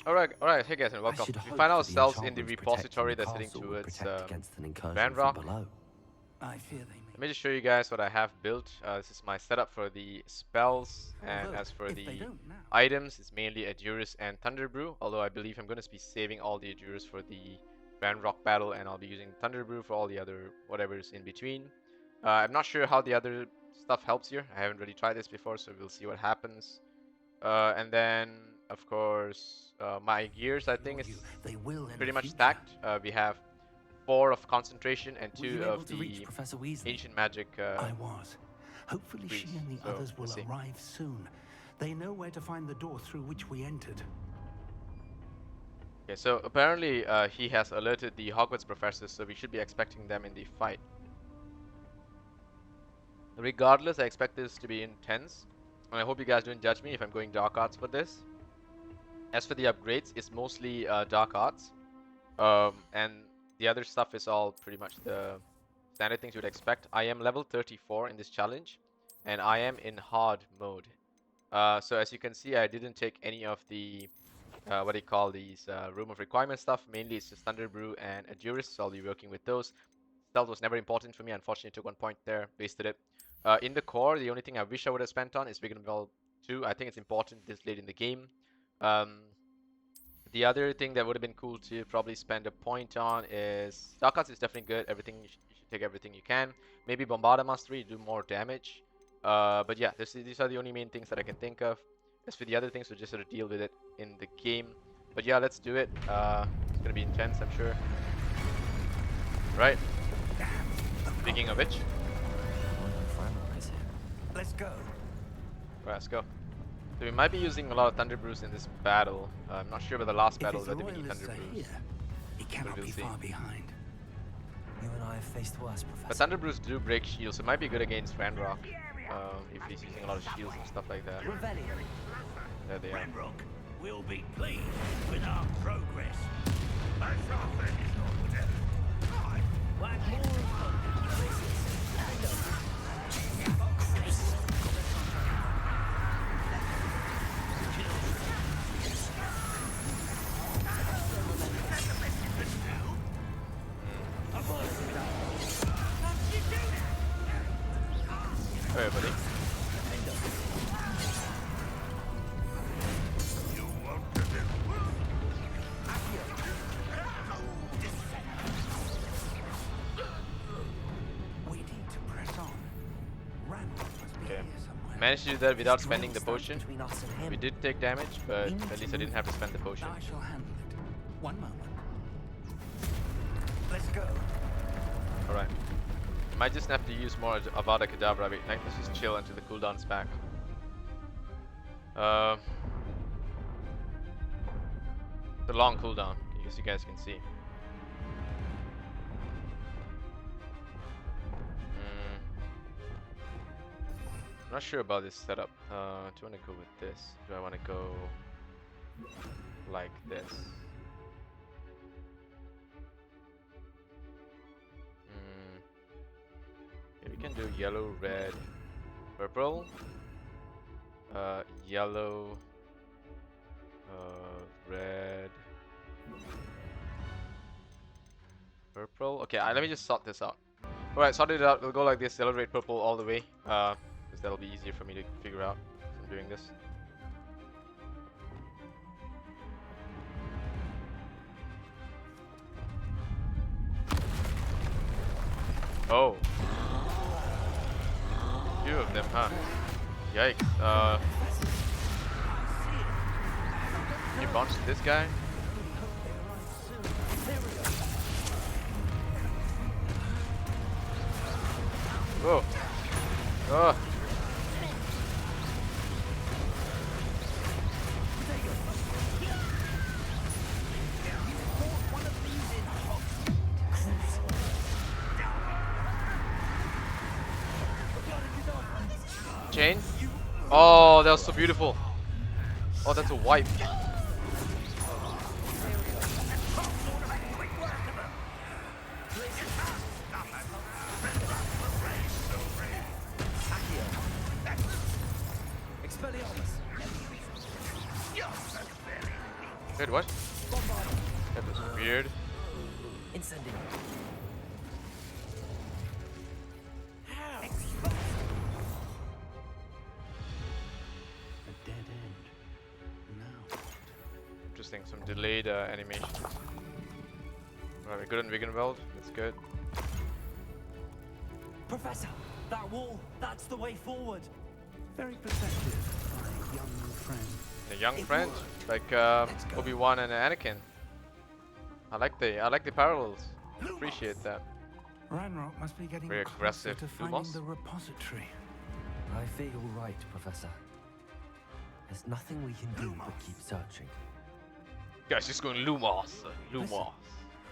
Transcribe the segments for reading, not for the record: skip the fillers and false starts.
Alright, hey guys and welcome. We find ourselves in the repository that's heading towards Ranrok. I fear they Let may. me just show you guys what I have built. This is my setup for the spells, and Although, as for if they the don't now, items, it's mainly Adurus and Thunder Brew, although I believe I'm going to be saving all the Adurus for the Ranrok battle, and I'll be using Thunder Brew for all the other whatever's in between. I'm not sure how the other stuff helps here. I haven't really tried this before, so we'll see what happens. And then, of course, my gears, I think, is they will in pretty the much future. stacked. We have 4 of concentration and Were 2 you able of to reach the Professor Weasley? ancient magic I was. Hopefully she degrees. and the So others will we'll see. arrive soon. They know where to find the door through which we entered. Okay, so apparently he has alerted the Hogwarts professors, so we should be expecting them in the fight. Regardless, I expect this to be intense, and I hope you guys don't judge me if I'm going dark arts for this. As for the upgrades, it's mostly dark arts, and the other stuff is all pretty much the standard things you would expect. I am level 34 in this challenge, and I am in hard mode. So as you can see, I didn't take any of the what do you call these room of requirement stuff. Mainly it's just Thunder Brew and Adurus, so I'll be working with those. Stealth was never important for me. Unfortunately, took 1 point there, wasted it. In the core, the only thing I wish I would have spent on is Wigan Bell 2. I think it's important this late in the game. Um, the other thing that would have been cool to probably spend a point on is Dark Arts is definitely good. Everything you should take everything you can. Maybe Bombardment Mastery, do more damage. But yeah, these are the only main things that I can think of. As for the other things, we'll just sort of deal with it in the game. But yeah, let's do it. It's gonna be intense, I'm sure. Right. Speaking of which, Let's go. right, let's go. So we might be using a lot of Thunder Brews in this battle. I'm not sure about the last battle If his whether we need Thunder royalists are Brews. here, he cannot we'll be see. far behind. You and I have faced worse, Professor. But Thunder Brews do break shields, so it might be good against Ranrok. If he's using a lot of shields and stuff like that. There they are. Ranrok will be pleased with our progress. As often as order. One more Alright, buddy. you want to do. We need to press on. Ranrok must be Okay. here somewhere. Managed to do that without This spending the dwelling stands potion. between us and him. We did take damage, but at least I didn't have to spend the potion. I shall handle it. One moment. Let's go. Alright. Might just have to use more Avada Kedavra. Wait, let's just chill until the cooldown's back. It's a long cooldown, as you guys can see. Not sure about this setup. Do I want to go with this? Do I want to go like this? Okay, we can do yellow, red, purple. Yellow, red, purple. Okay, let me just sort this out. Alright, sorted it out. We'll go like this, yellow, red, purple all the way. Because that'll be easier for me to figure out as I'm doing this. Oh. Few of them, huh? Yikes. Can you bounce this guy? Whoa. Oh. Chain? Oh, that was so beautiful. Oh, that's a wipe. Wait, what? That was weird. Incendiary. A dead end. Now. Interesting, some delayed animation. Alright, we're good on Wiggenweld. That's good. Professor, that wall, that's the way forward. Very perceptive, my young friend. A young It friend, worked. like Let's go. Obi-Wan and Anakin. I like the parallels. Appreciate that. Ranrok must be getting Very closer aggressive to finding Lumos. the repository. I fear you're right, Professor. There's nothing we can do but keep searching. Guys, just going Lumos. Lumos.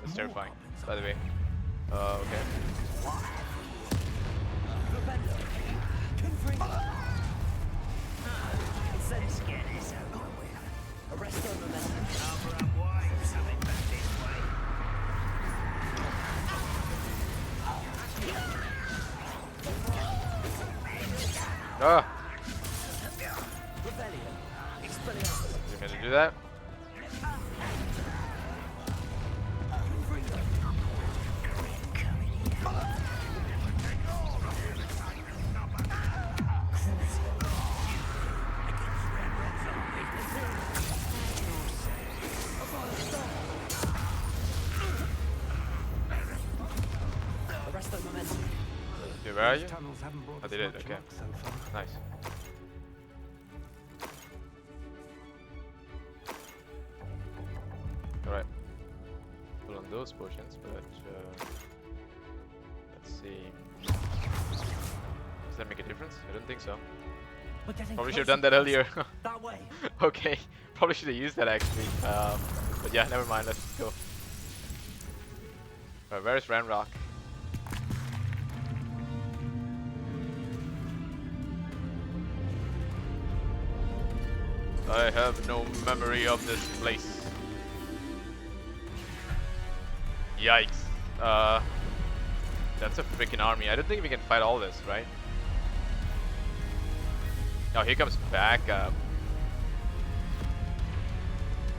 That's terrifying, by the way. Okay. Let's get this over with. Arrest our momentum. Cover up wide. Something back this way. Ah! Rebellion. Expelliarmus. You meant to do that? Arrest our momentum. Okay, where are you? These tunnels haven't brought I us did it, much okay. luck so far. Nice. Alright. Pull on those potions, but let's see. Does that make a difference? I don't think so. We're getting Probably should have closer, done that earlier. That way. Okay, probably should have used that actually. But yeah, never mind. Let's go. Alright, where is Ranrok? I have no memory of this place. Yikes. That's a freaking army. I don't think we can fight all this, right? Oh, here comes backup.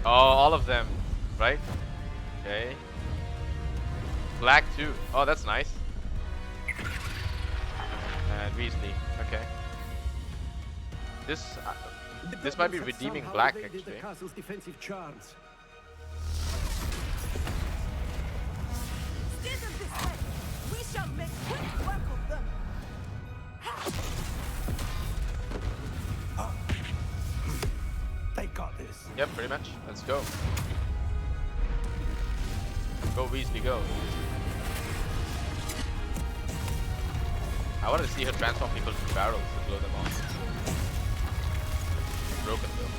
Oh, all of them, right? Okay. Black too. Oh, that's nice. And Weasley. Okay. This might be redeeming black actually. The castle's defensive charms. Steer them this way. We shall make quick work of them. They got this. Yep, pretty much. Let's go. Go Weasley, go. I wanted to see her transform people into barrels to blow them off. Broken though.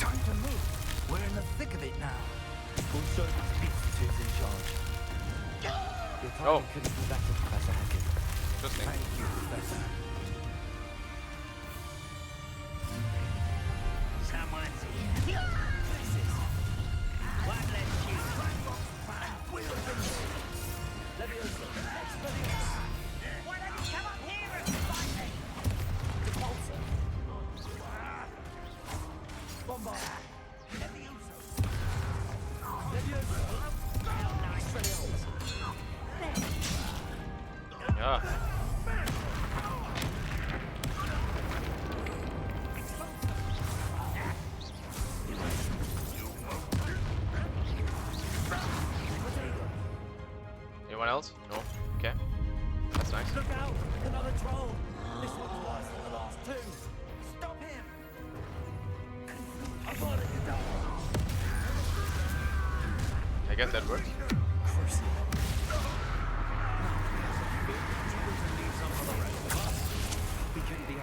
Time to move. We're in the thick of it now. We'll show these beasts who's in charge. Your timing Oh. couldn't be better, Professor Hackett. Interesting. Thank you, Professor. Someone's here. One less shoot. Leviosa. Expelliarmus. Why don't you come up here and fight me? Repulsor. Bombard. Leviosa. Expelliarmus. Yeah. Anyone else? No. Okay. That's nice. Look out! Another troll! This one's worse than the last two! Stop him! I'm on it, you I guess that works.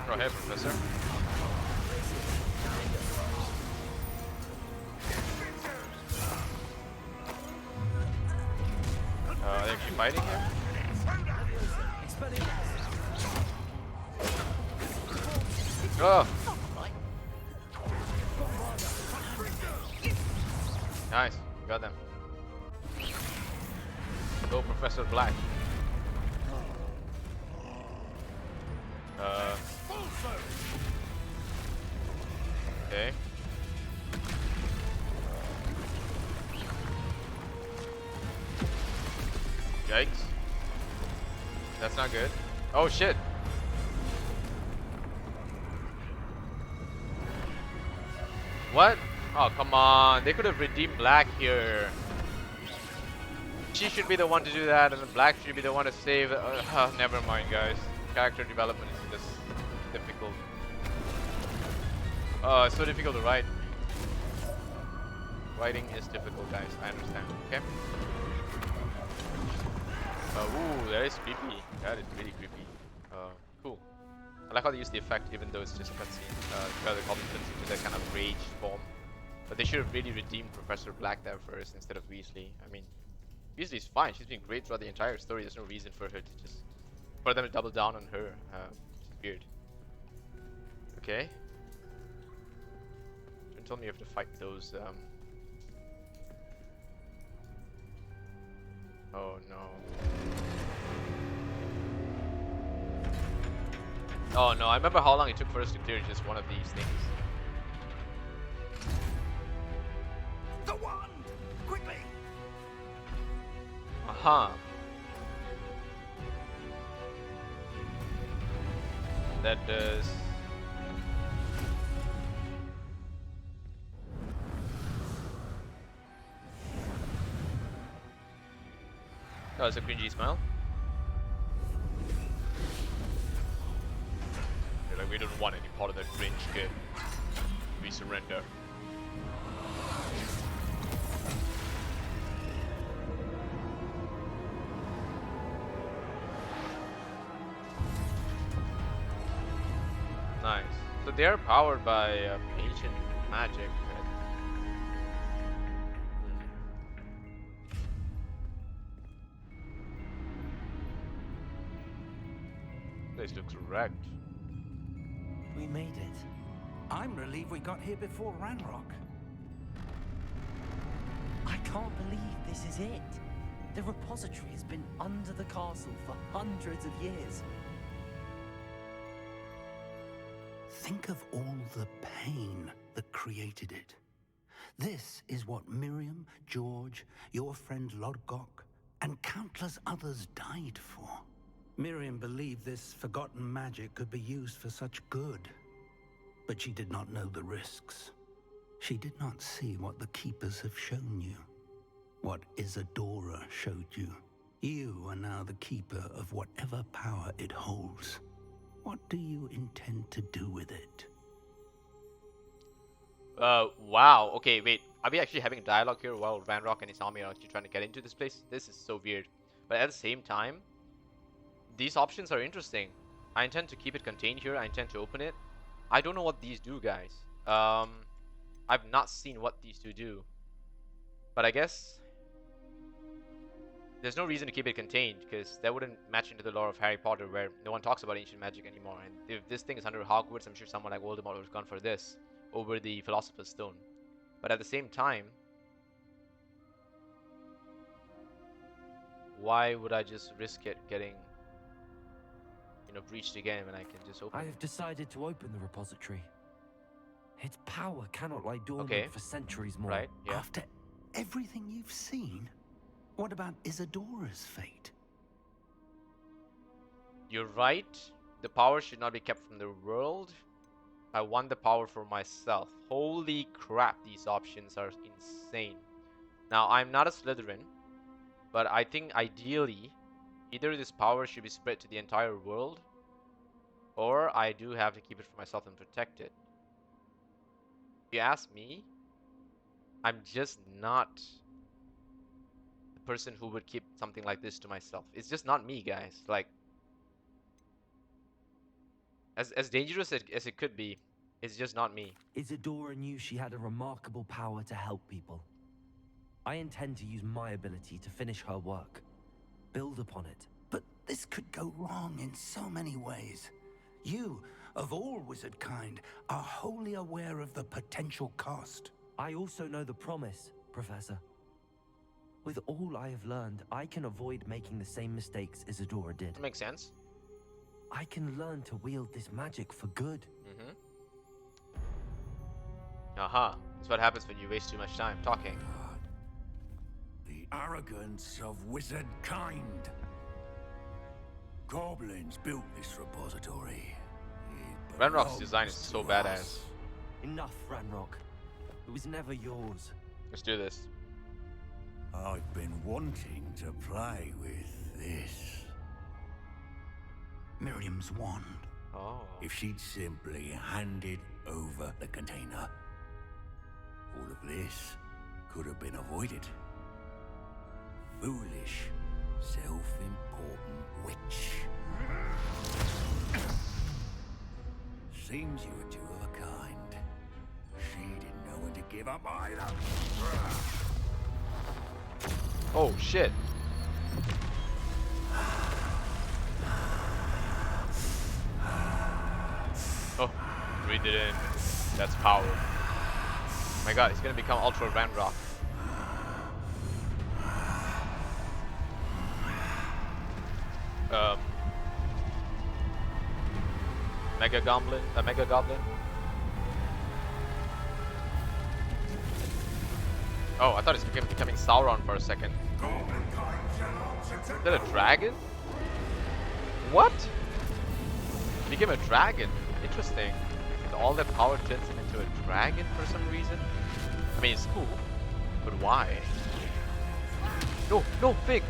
Go ahead, Professor. Are they actually fighting here? Oh! Nice, got them. Go, Professor Black. Okay. Yikes. That's not good. Oh shit. What? Oh, come on. They could have redeemed Black here. She should be the one to do that, and then Black should be the one to save. Never mind, guys. Character development is just difficult. It's so difficult to write. Writing is difficult, guys. I understand. Okay. Ooh, that is creepy. That is really creepy. Cool. I like how they use the effect, even though it's just a cutscene. The goblin turns into that kind of rage form. But they should have really redeemed Professor Black there first instead of Weasley. I mean, Weasley's fine. She's been great throughout the entire story. There's no reason for her to just for them to double down on her. It's weird. Okay. Don't tell me you have to fight those. Oh no. Oh no, I remember how long it took for us to clear just one of these things. The wand! Quickly! Aha. That does. Oh, it's a cringy smile. They're like, we don't want any part of that cringe, kid. We surrender. Nice. So they are powered by ancient magic. Right? This looks wrecked. We made it. I'm relieved we got here before Ranrok. I can't believe this is it. The repository has been under the castle for hundreds of years. Think of all the pain that created it. This is what Miriam, George, your friend Lodgok, and countless others died for. Miriam believed this forgotten magic could be used for such good. But she did not know the risks. She did not see what the Keepers have shown you. What Isadora showed you. You are now the Keeper of whatever power it holds. What do you intend to do with it? Wow. Okay, wait. Are we actually having a dialogue here while Ranrok and his army are actually trying to get into this place? This is so weird. But at the same time, these options are interesting. I intend to keep it contained here. I intend to open it. I don't know what these do, guys. I've not seen what these two do. But I guess there's no reason to keep it contained, because that wouldn't match into the lore of Harry Potter, where no one talks about ancient magic anymore. And if this thing is under Hogwarts, I'm sure someone like Voldemort would have gone for this over the Philosopher's Stone. But at the same time, why would I just risk it getting, breached again when I can just open I it? have decided to open the repository. Its power cannot lie dormant for centuries more. Right, yeah. After everything you've seen, what about Isadora's fate? You're right. The power should not be kept from the world. I want the power for myself. Holy crap, these options are insane. Now, I'm not a Slytherin, but I think ideally, either this power should be spread to the entire world, or I do have to keep it for myself and protect it. If you ask me, I'm just not the person who would keep something like this to myself. It's just not me, guys. Like, as dangerous as it could be, it's just not me. Isadora knew she had a remarkable power to help people. I intend to use my ability to finish her work. Build upon it. But this could go wrong in so many ways. You, of all wizard kind, are wholly aware of the potential cost. I also know the promise, Professor. With all I have learned, I can avoid making the same mistakes Isadora did. That makes sense. I can learn to wield this magic for good. Aha. That's what happens when you waste too much time talking. The arrogance of wizard kind. Goblins built this repository. It Ranrock's design is belongs so to badass. us. Enough, Ranrok. It was never yours. Let's do this. I've been wanting to play with this. Miriam's wand. Oh. If she'd simply handed over the container, all of this could have been avoided. Foolish, self-important witch. Seems you were two of a kind. She didn't know when to give up either. Oh shit. Oh, breathe it in. That's power. My god, he's gonna become Ultra Ranrok. Mega Goblin? Mega Goblin? Oh, I thought he's becoming Sauron for a second. Is that a dragon? What? He became a dragon. Interesting. And all that power turns him into a dragon for some reason? I mean, it's cool. But why? No, no, Fig!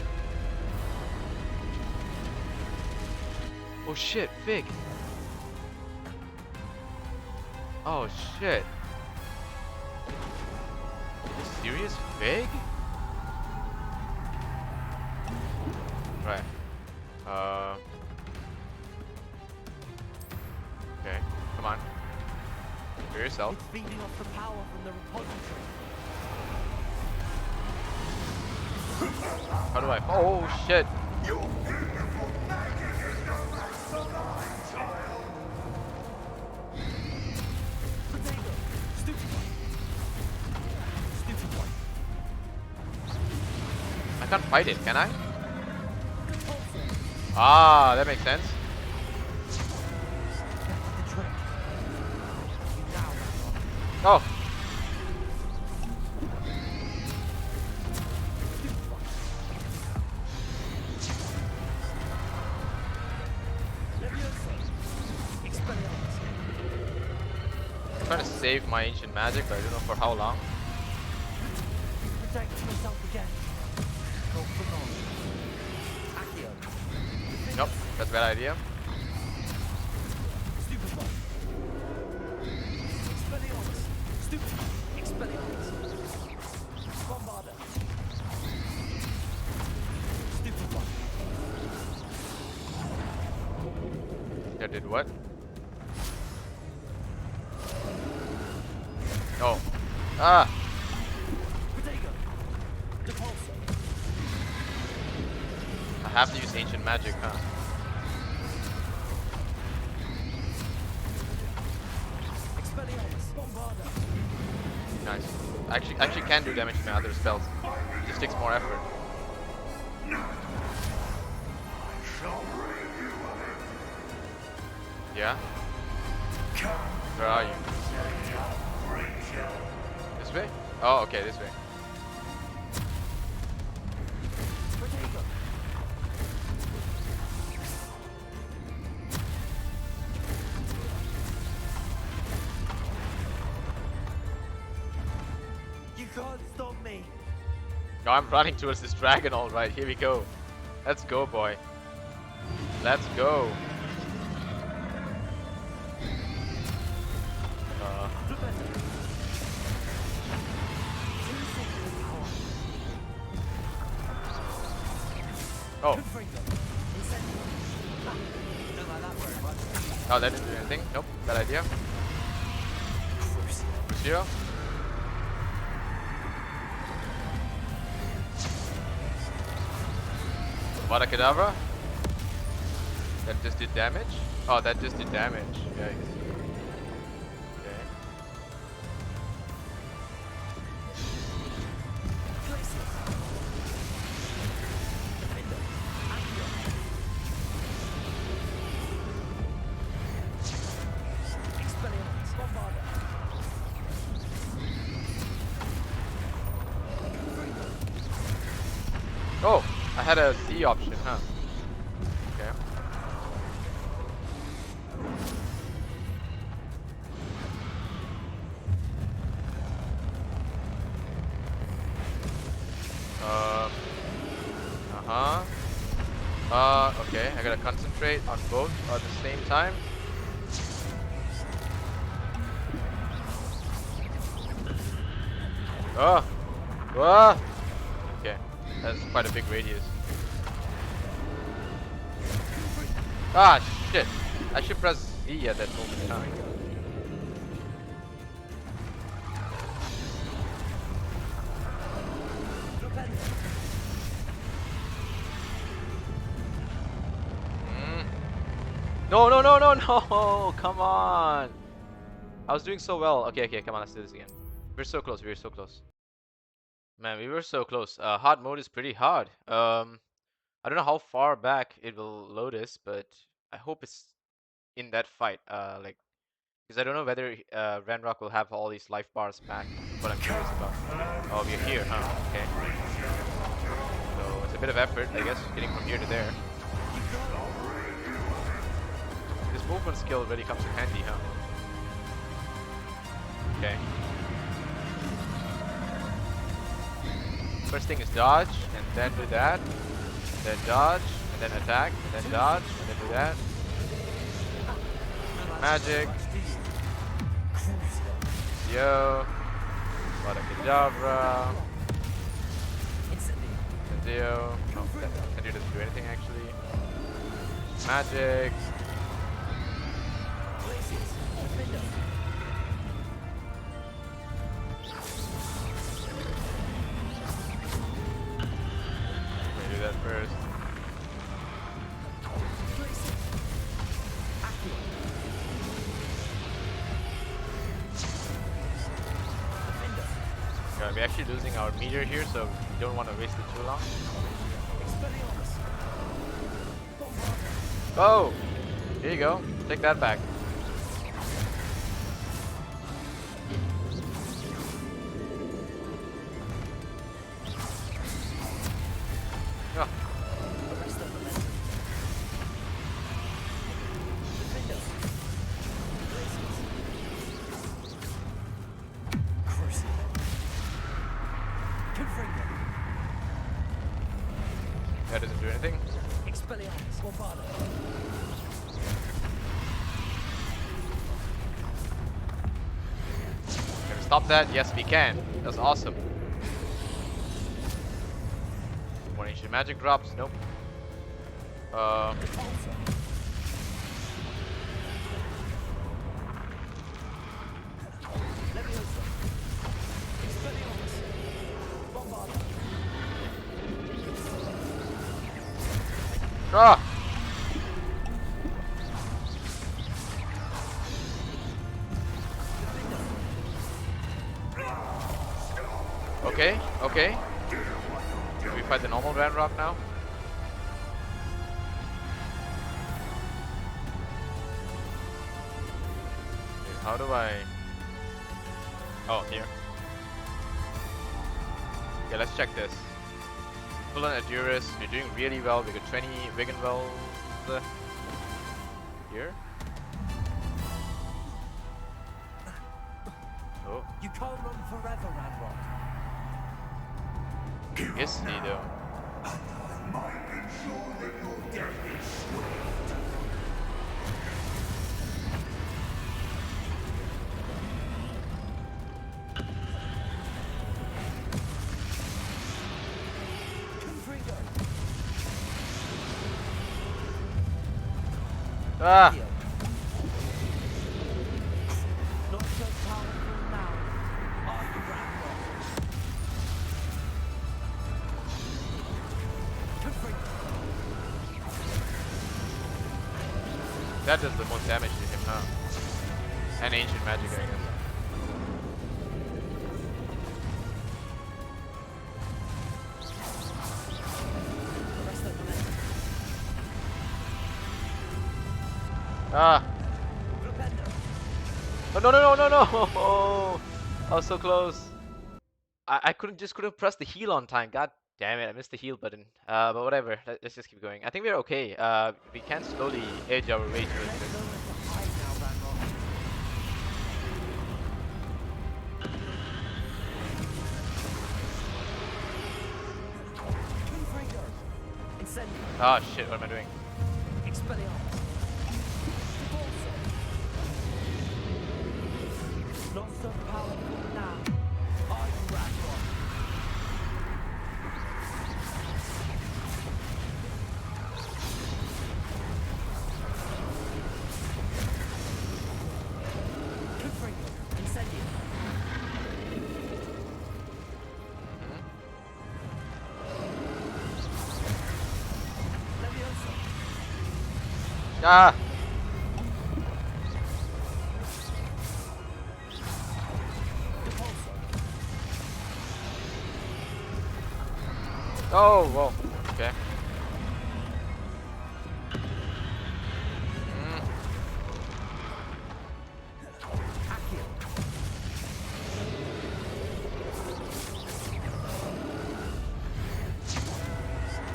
Oh shit, Fig! Oh shit. Are you serious, Fig? Right. Okay, come on. For yourself. It's feeding off the power from the repository. How do I? Oh shit! Potato! Stupid one! Stupid one! I can't fight it, can I? Ah, that makes sense. That's the trick. Now, Ranrok. Oh! Stupid one. Leviosa. Expelliarmus. I'm trying to save my ancient magic, but I don't know for how long. Protect yourself again. Go for long. Accio. Nope, that's a bad idea. Stupid one. Expelliarmus. Stupid. Expelliarmus. Bombarder. Stupid one. That did what? Oh. Ah! Potato. Depulso. I have to use ancient magic, huh? Expelliarmus. Bombarder. Nice. Actually can do damage to my other spells. It just takes more effort. Yeah? Where are you? This way? Oh, okay, this way. Potato. You can't stop me. No, I'm running towards this dragon, alright. Here we go. Let's go, boy. Let's go. Professor. Oh. Confringo. Incendio. Ah, don't like that very much. Oh, that didn't do anything. Nope, bad idea. Crucio. Vada Kedavra. That just did damage. Oh, that just did damage. Yikes. Okay. Glacius. Defender. Accio. Expelliarmus. Bombarder. Confringo. Oh, I had a Z option, huh? Okay. Uh-huh. Okay, I gotta concentrate on both at the same time. Oh! Ah! Okay, that's quite a big radius. Ah, shit! I should press Z at that moment in time. No, no, no, no, no! Come on! I was doing so well. Okay, okay, come on, let's do this again. We're so close, we're so close. Man, we were so close. Hard mode is pretty hard. I don't know how far back it will load us, but I hope it's in that fight. Like, because I don't know whether Ranrok will have all these life bars back. What I'm curious about. Oh, we're here, huh? Okay. So it's a bit of effort, I guess, getting from here to there. This movement skill really comes in handy, huh? Okay. First thing is dodge, and then do that. Then dodge, and then attack, and then dodge, and then do that. Magic. Yo. Vada Kedavra. Dio. No, Tendio doesn't do anything actually. Magic. Let me do that first. We're actually losing our meter here, so we don't want to waste it too long. Oh! Here you go. Take that back. Oh. That doesn't do anything. Can we stop that? Yes, we can. That's awesome. More ancient magic drops. Nope. Ah! Okay, okay. Do we fight the normal Ranrok now? Okay, how do I... Oh, here. Okay, let's check this. Full on Adurus, you're doing really well. We got 20 Wigan Wells here. Oh. You can't run forever, Ranrok. Yes, he do. Ah! Not so powerful now. Are you Ranrok? That does the most damage to him, huh? And ancient magic, I guess. Ah! Oh, no, no, no, no, no! Oh, I was so close. I couldn't press the heal on time. God Damn it, I missed the heal button. But whatever, let's just keep going. I think we're okay. We can slowly edge our way towards Let's this. know where to hide now, Ranrok. Confringo. Incendio. Oh shit, what am I doing? Expelliarmus. Repulsor. Not so powerful now. Are you Ranrok? Confringo. Incendio. Levioso. Ah! Repulsor. Oh, whoa. Okay. Accio.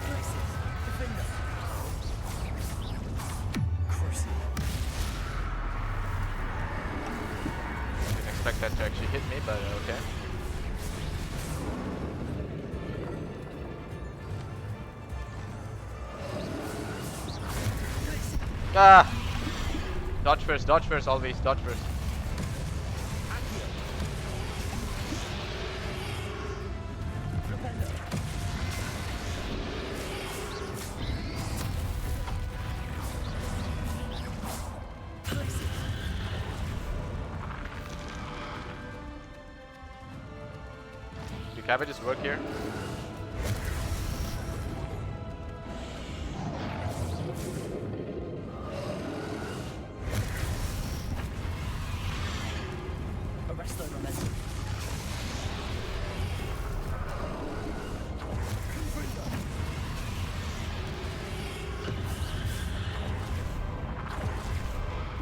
Crisis. Defender. Crucible. Didn't expect that to actually hit me, but okay. Ah! Dodge first, always, dodge first. Accio. Defender. Crisis. Do cabbages work here? Arresto momentum. Confringo.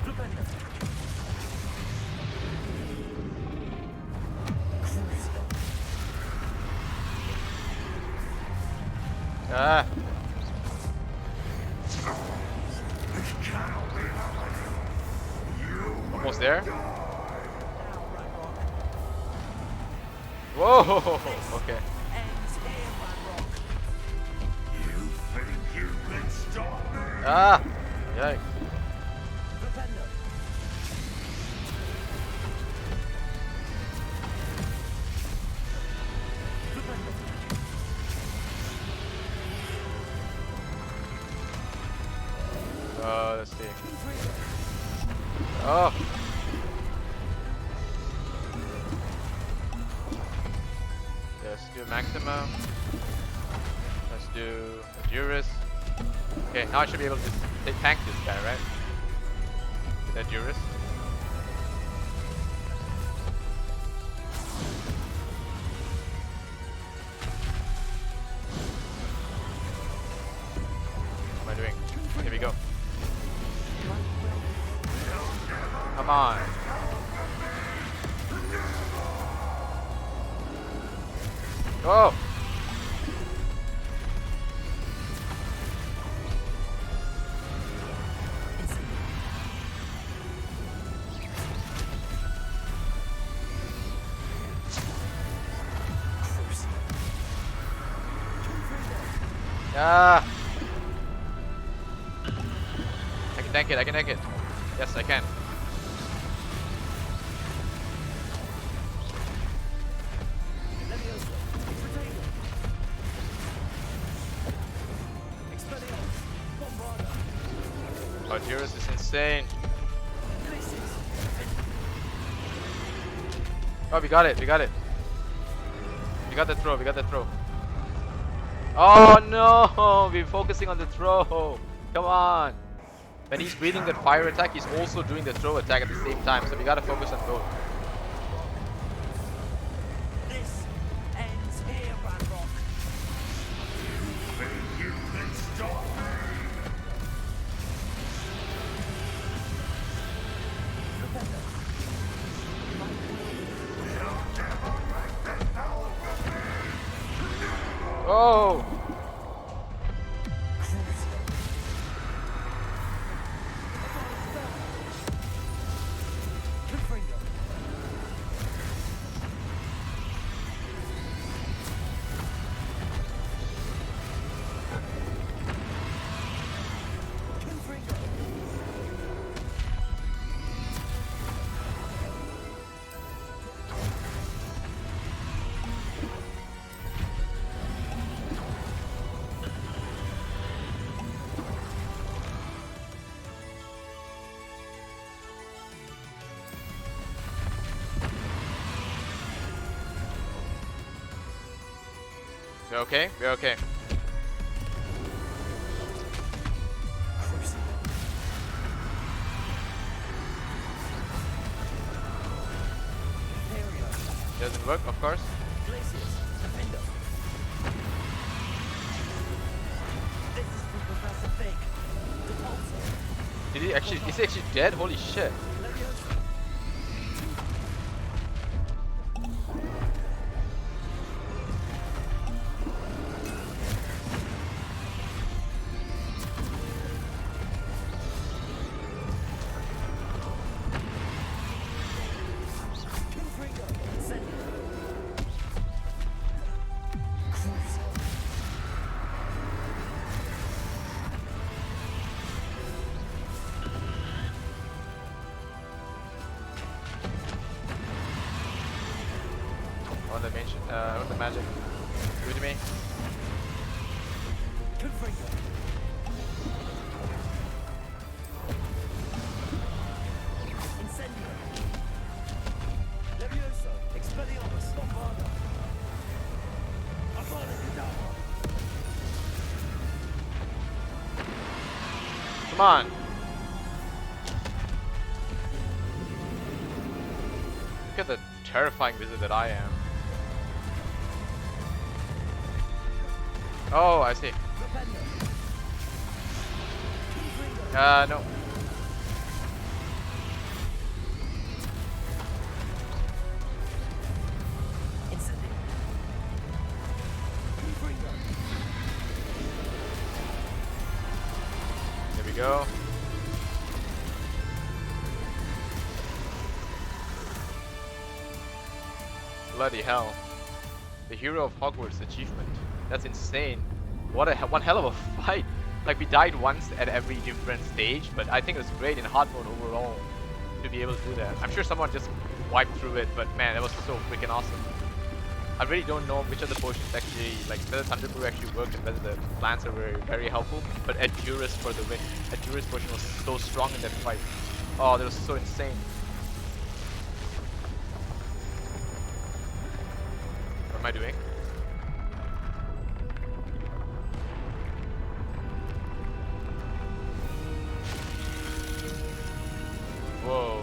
Defender. Crucible. Ah! Almost there? Whoa! Okay. Ends here, Ranrok. You think you can stop me? Ah! Yikes. Defender. Defender. Let's see. Confringo. Oh! Let's do Maxima. Let's do Juris. Okay, now I should be able to tank this guy, right? With that Juris. What am I doing? Here we go. Come on. Go! Ah! I can tank it, I can tank it. Yes, I can. Levioso. Potato. Expelliarmus. Bombarda. Oh, Juris is insane. Crisis. Oh, we got it, we got it. We got the throw, we got the throw. Oh no! We're focusing on the throw. Come on. When he's breathing that fire attack, he's also doing the throw attack at the same time. So we gotta focus on both. This ends here, Ranrok. Think you can stop me? Defender. You'll never wreck the power of me. Oh! We're okay? We're okay. Doesn't work, of course. Did he actually? Is he actually dead? Holy shit! On the magic. Give it to me. Come on. Look at the terrifying wizard that I am. Oh, I see. No. There we go. Bloody hell. The Hero of Hogwarts achievement. That's insane. What a one hell of a fight. Like, we died once at every different stage, but I think it was great in hard mode overall to be able to do that. I'm sure someone just wiped through it, but man, that was so freaking awesome. I really don't know which of the potions actually, like whether Thunder Brew actually worked and whether the plants are very helpful, but Edurus for the win. Edurus potion was so strong in that fight. Oh, that was so insane. What am I doing? Whoa.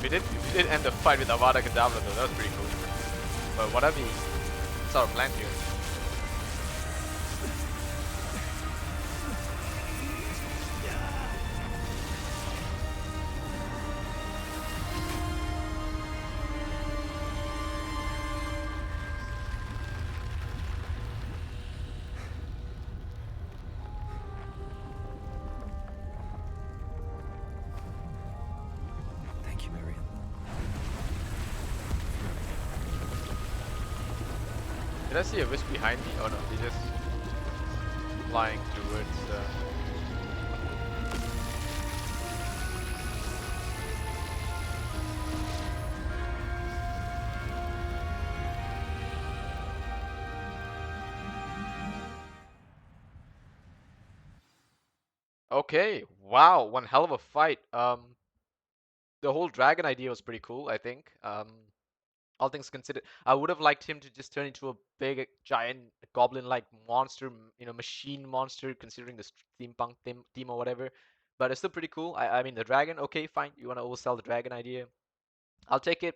We did end the fight with Avada Kedavra though, that was pretty cool. But what are we? What's our plan here? Thank you, Miriam. Did I see a wisp behind me? Oh no, he's just flying towards Okay, wow, one hell of a fight. The whole dragon idea was pretty cool, I think. All things considered, I would have liked him to just turn into a big, giant, goblin-like monster, machine monster, considering the steampunk theme or whatever. But it's still pretty cool. I mean, the dragon, okay, fine. You want to oversell the dragon idea? I'll take it.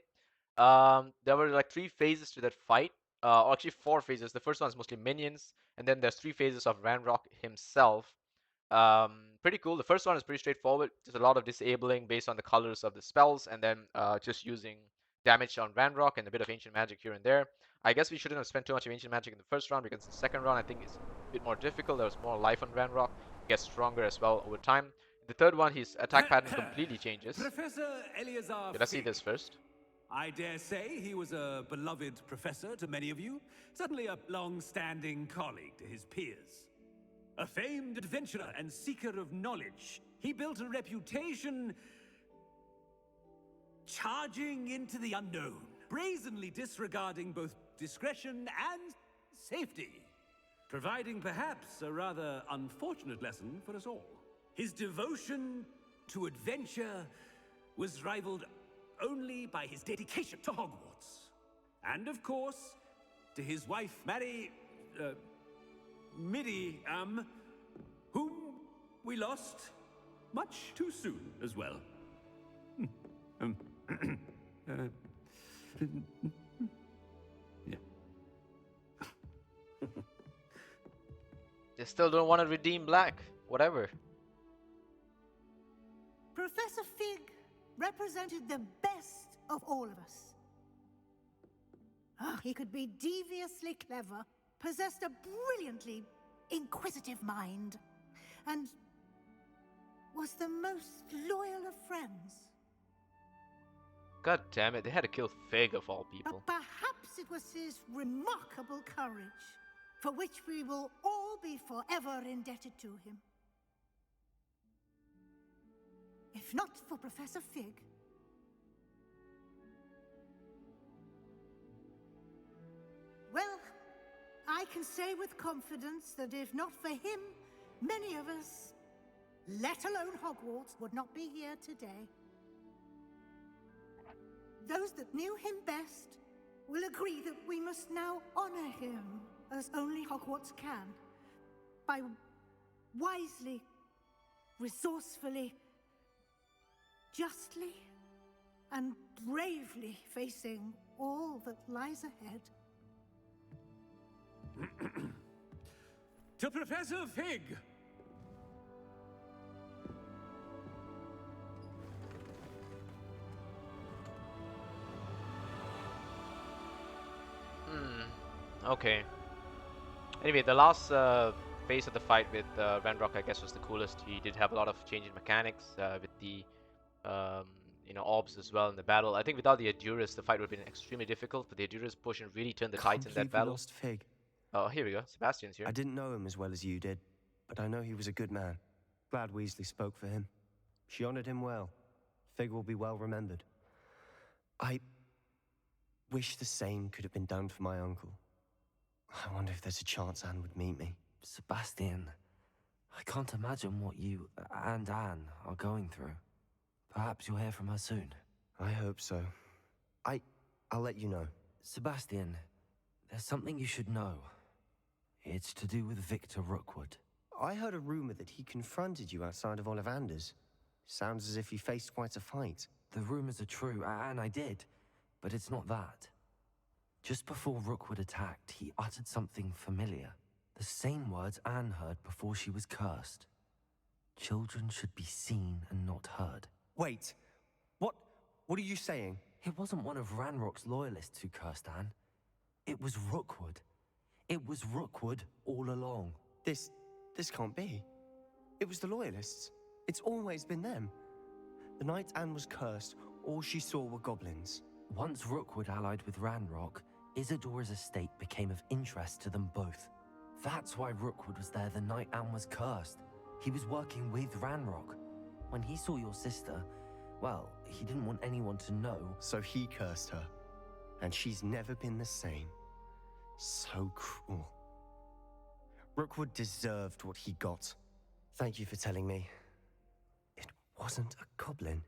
There were like 3 phases to that fight. Or actually 4 phases. The first one is mostly minions, and then there's 3 phases of Ranrok himself. Pretty cool. The first one is pretty straightforward. Just a lot of disabling based on the colors of the spells, and then just using damage on Ranrok and a bit of ancient magic here and there. I guess we shouldn't have spent too much of ancient magic in the first round because the second round I think is a bit more difficult. There was more life on Ranrok. He gets stronger as well over time. The third one, his attack pattern completely changes. Professor Eleazar Okay, let's see Fig. this first. I dare say he was a beloved professor to many of you, certainly a long-standing colleague to his peers. A famed adventurer and seeker of knowledge, he built a reputation charging into the unknown, brazenly disregarding both discretion and safety, providing perhaps a rather unfortunate lesson for us all. His devotion to adventure was rivaled only by his dedication to Hogwarts. And of course, to his wife, Miriam, whom we lost much too soon as well. Yeah. They still don't want to redeem Black. Whatever. Professor Fig represented the best of all of us. He could be deviously clever, possessed a brilliantly inquisitive mind, and was the most loyal of friends. God damn it, they had to kill Fig of all people. But perhaps it was his remarkable courage, for which we will all be forever indebted to him. If not for Professor Fig, well, I can say with confidence that if not for him, many of us, let alone Hogwarts, would not be here today. Those that knew him best will agree that we must now honor him as only Hogwarts can, by wisely, resourcefully, justly, and bravely facing all that lies ahead. To Professor Fig! Okay. Anyway, the last phase of the fight with Ranrok, I guess, was the coolest. He did have a lot of change in mechanics with the orbs as well in the battle. I think without the Adurus, the fight would have been extremely difficult, but the Adurus portion really turned the tides in that battle. Lost Fig. Oh, here we go. Sebastian's here. I didn't know him as well as you did, but I know he was a good man. Glad Weasley spoke for him. She honored him well. Fig will be well remembered. I wish the same could have been done for my uncle. I wonder if there's a chance Anne would meet me. Sebastian, I can't imagine what you and Anne are going through. Perhaps you'll hear from her soon. I hope so. I'll let you know. Sebastian, there's something you should know. It's to do with Victor Rookwood. I heard a rumor that he confronted you outside of Ollivander's. Sounds as if he faced quite a fight. The rumors are true, and I did, but it's not that. Just before Rookwood attacked, he uttered something familiar. The same words Anne heard before she was cursed. Children should be seen and not heard. Wait, what are you saying? It wasn't one of Ranrock's loyalists who cursed Anne. It was Rookwood. It was Rookwood all along. This can't be. It was the Loyalists. It's always been them. The night Anne was cursed, all she saw were goblins. Once Rookwood allied with Ranrock, Isadora's estate became of interest to them both. That's why Rookwood was there the night Anne was cursed. He was working with Ranrock. When he saw your sister, well, he didn't want anyone to know. So he cursed her. And she's never been the same. So cruel. Rookwood deserved what he got. Thank you for telling me. It wasn't a goblin.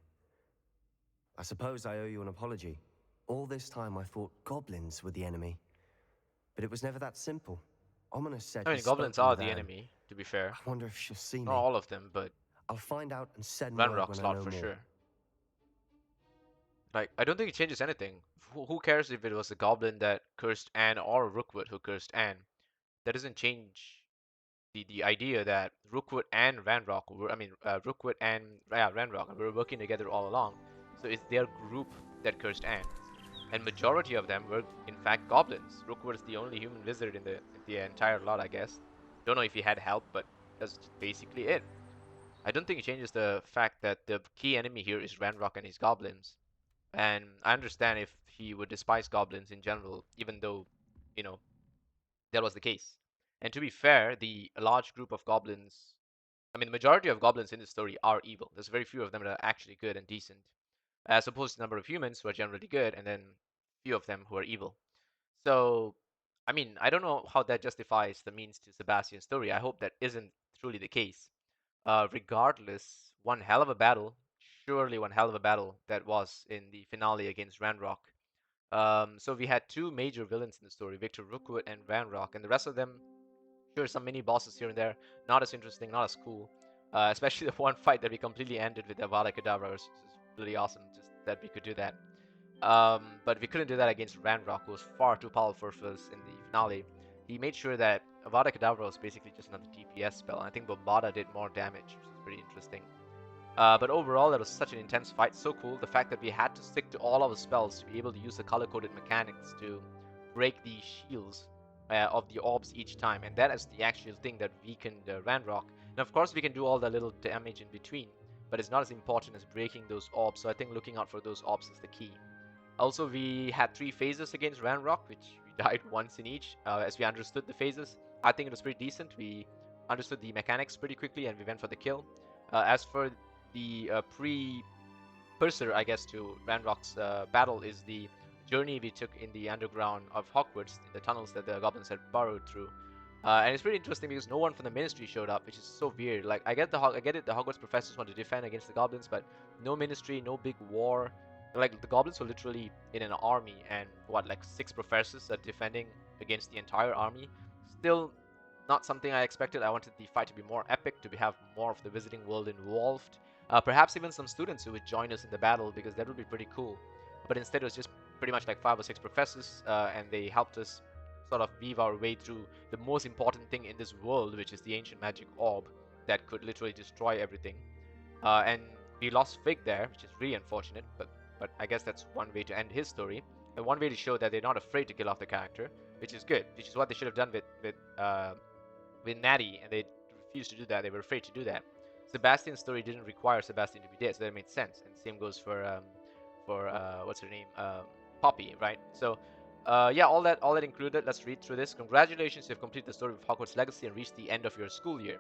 I suppose I owe you an apology. All this time I thought goblins were the enemy. But it was never that simple. Ominous said I mean, he's goblins spoken are with the Anne. enemy, to be fair. I wonder if she'll see me. Not all of them, but I'll find out and send word Ranrock's when I lot know for more. sure. Like, I don't think it changes anything. Who cares if it was a goblin that cursed Anne or Rookwood who cursed Anne? That doesn't change the idea that Rookwood and Ranrok were, I mean, Rookwood and Ranrok were working together all along. So it's their group that cursed ants, and majority of them were in fact goblins. Rookwood is the only human wizard in the entire lot, I guess. Don't know if he had help, but that's basically it. I don't think it changes the fact that the key enemy here is Ranrok and his goblins. And I understand if he would despise goblins in general, even though, you know, that was the case. And to be fair, the large group of goblins, I mean, the majority of goblins in this story are evil. There's very few of them that are actually good and decent, as opposed to the number of humans who are generally good, and then few of them who are evil. So, I mean, I don't know how that justifies the means to Sebastian's story. I hope that isn't truly the case. Regardless, one hell of a battle, surely one hell of a battle that was in the finale against Ranrok. So we had two major villains in the story, Victor Rookwood and Ranrok, and the rest of them, sure, some mini bosses here and there, not as interesting, not as cool. Especially the one fight that we completely ended with Avada Kedavra, which is really awesome, just that we could do that. But we couldn't do that against Ranrok, who was far too powerful for us in the finale. He made sure that Avada Kedavra was basically just another DPS spell, and I think Bombada did more damage, which is pretty interesting. But overall, that was such an intense fight, so cool. The fact that we had to stick to all our spells to be able to use the color-coded mechanics to break the shields of the orbs each time, and that is the actual thing that weakened Ranrok. And of course, we can do all the little damage in between, but it's not as important as breaking those orbs, so I think looking out for those orbs is the key. Also, we had 3 phases against Ranrok, which we died once in each, as we understood the phases. I think it was pretty decent. We understood the mechanics pretty quickly, and we went for the kill. As for the precursor, I guess, to Ranrock's battle is the journey we took in the underground of Hogwarts, in the tunnels that the goblins had burrowed through. And it's pretty interesting because no one from the Ministry showed up, which is so weird. Like, I get it, the Hogwarts professors want to defend against the goblins, but no Ministry, no big war. Like, the goblins were literally in an army, and what, like 6 professors are defending against the entire army. Still not something I expected. I wanted the fight to be more epic, to have more of the Wizarding World involved. Perhaps even some students who would join us in the battle, because that would be pretty cool. But instead, it was just pretty much like 5 or 6 professors, and they helped us sort of weave our way through the most important thing in this world, which is the ancient magic orb that could literally destroy everything. And we lost Fig there, which is really unfortunate, but I guess that's one way to end his story, and one way to show that they're not afraid to kill off the character, which is good, which is what they should have done with Natty, and they refused to do that. They were afraid to do that. Sebastian's story didn't require Sebastian to be dead, so that made sense. And same goes for what's her name, Poppy, right? So yeah, all that included. Let's read through this. Congratulations, you've completed the story of Hogwarts Legacy and reached the end of your school year.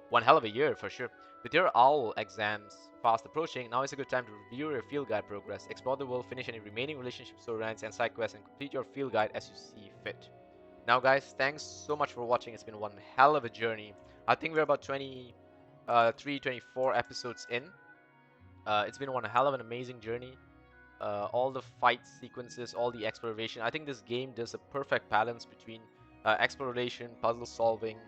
One hell of a year for sure. With your OWL exams fast approaching, now is a good time to review your field guide progress, explore the world, finish any remaining relationship storylines and side quests, and complete your field guide as you see fit. Now, guys, thanks so much for watching. It's been one hell of a journey. I think we're about 24 episodes in. It's been one hell of an amazing journey. All the fight sequences, all the exploration. I think this game does a perfect balance between exploration, puzzle solving,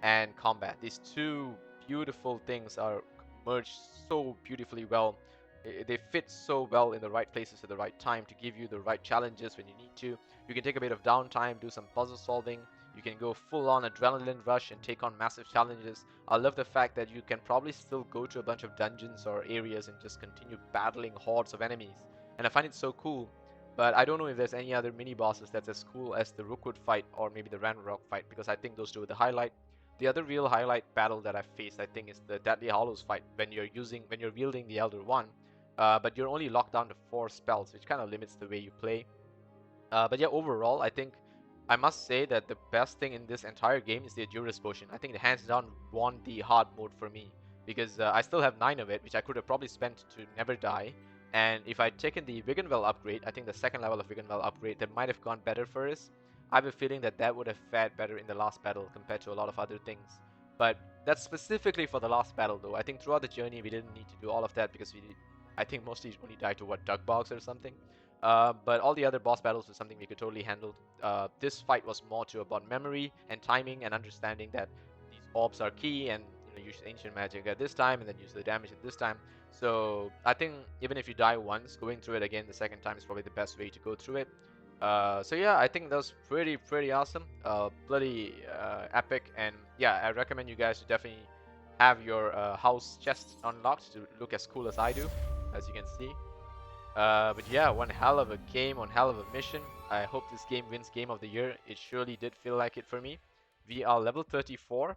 and combat. These two beautiful things are merged so beautifully well. They fit so well in the right places at the right time to give you the right challenges when you need to. You can take a bit of downtime, do some puzzle solving. You can go full on adrenaline rush and take on massive challenges. I love the fact that you can probably still go to a bunch of dungeons or areas and just continue battling hordes of enemies. And I find it so cool. But I don't know if there's any other mini bosses that's as cool as the Rookwood fight or maybe the Ranrok fight, because I think those two are the highlight. The other real highlight battle that I've faced, I think, is the Deadly Hallows fight when you're wielding the Elder One, but you're only locked down to 4 spells, which kind of limits the way you play. But yeah, overall, I think I must say that the best thing in this entire game is the Endurance Potion. I think it hands down won the hard mode for me, because I still have 9 of it, which I could have probably spent to never die. And if I'd taken the Wiggenwell upgrade, I think the second level of Wiggenwell upgrade, that might have gone better for us. I have a feeling that that would have fared better in the last battle compared to a lot of other things. But that's specifically for the last battle, though. I think throughout the journey, we didn't need to do all of that because I think mostly only died to what, Dugbogs or something. But all the other boss battles was something we could totally handle. This fight was more to about memory and timing and understanding that these orbs are key, and use ancient magic at this time and then use the damage at this time. So I think even if you die once, going through it again the second time is probably the best way to go through it. So yeah, I think that was pretty awesome. Bloody epic, and yeah, I recommend you guys to definitely have your house chest unlocked to look as cool as I do, as you can see. But yeah, one hell of a game, one hell of a mission. I hope this game wins Game of the Year. It surely did feel like it for me. We are level 34,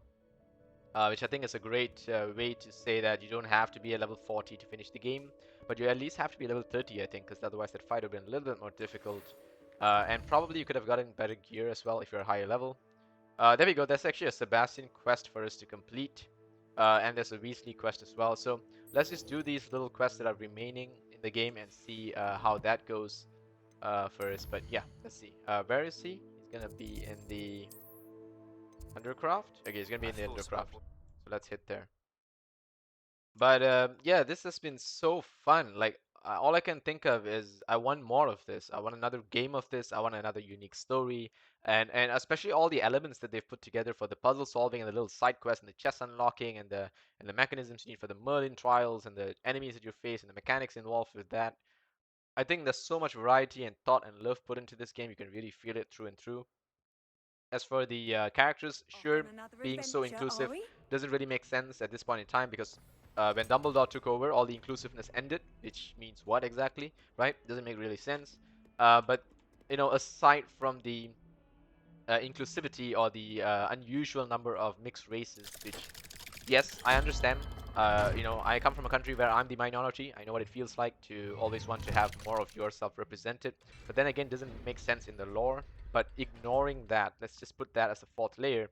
which I think is a great way to say that you don't have to be at level 40 to finish the game, but you at least have to be level 30, I think, because otherwise that fight would have been a little bit more difficult. And probably you could have gotten better gear as well if you're a higher level. There we go. There's actually a Sebastian quest for us to complete, and there's a Weasley quest as well. So let's just do these little quests that are remaining in the game and see how that goes first. But yeah, let's see. Where is he? He's gonna be in the Undercraft? Okay, he's gonna be in the Undercraft. So let's hit there. But yeah, this has been so fun. Like all I can think of is I want more of this. I want another game of this. I want another unique story, and especially all the elements that they've put together for the puzzle solving and the little side quests and the chest unlocking and the mechanisms you need for the Merlin trials and the enemies that you face and the mechanics involved with that. I think there's so much variety and thought and love put into this game. You can really feel it through and through. As for the characters, sure, being so inclusive doesn't really make sense at this point in time because when Dumbledore took over, all the inclusiveness ended, which means what exactly, right? Doesn't make really sense. But you know, aside from the inclusivity or the unusual number of mixed races, which yes, I understand. You know, I come from a country where I'm the minority. I know what it feels like to always want to have more of yourself represented. But then again, doesn't make sense in the lore. But ignoring that, let's just put that as a fourth layer.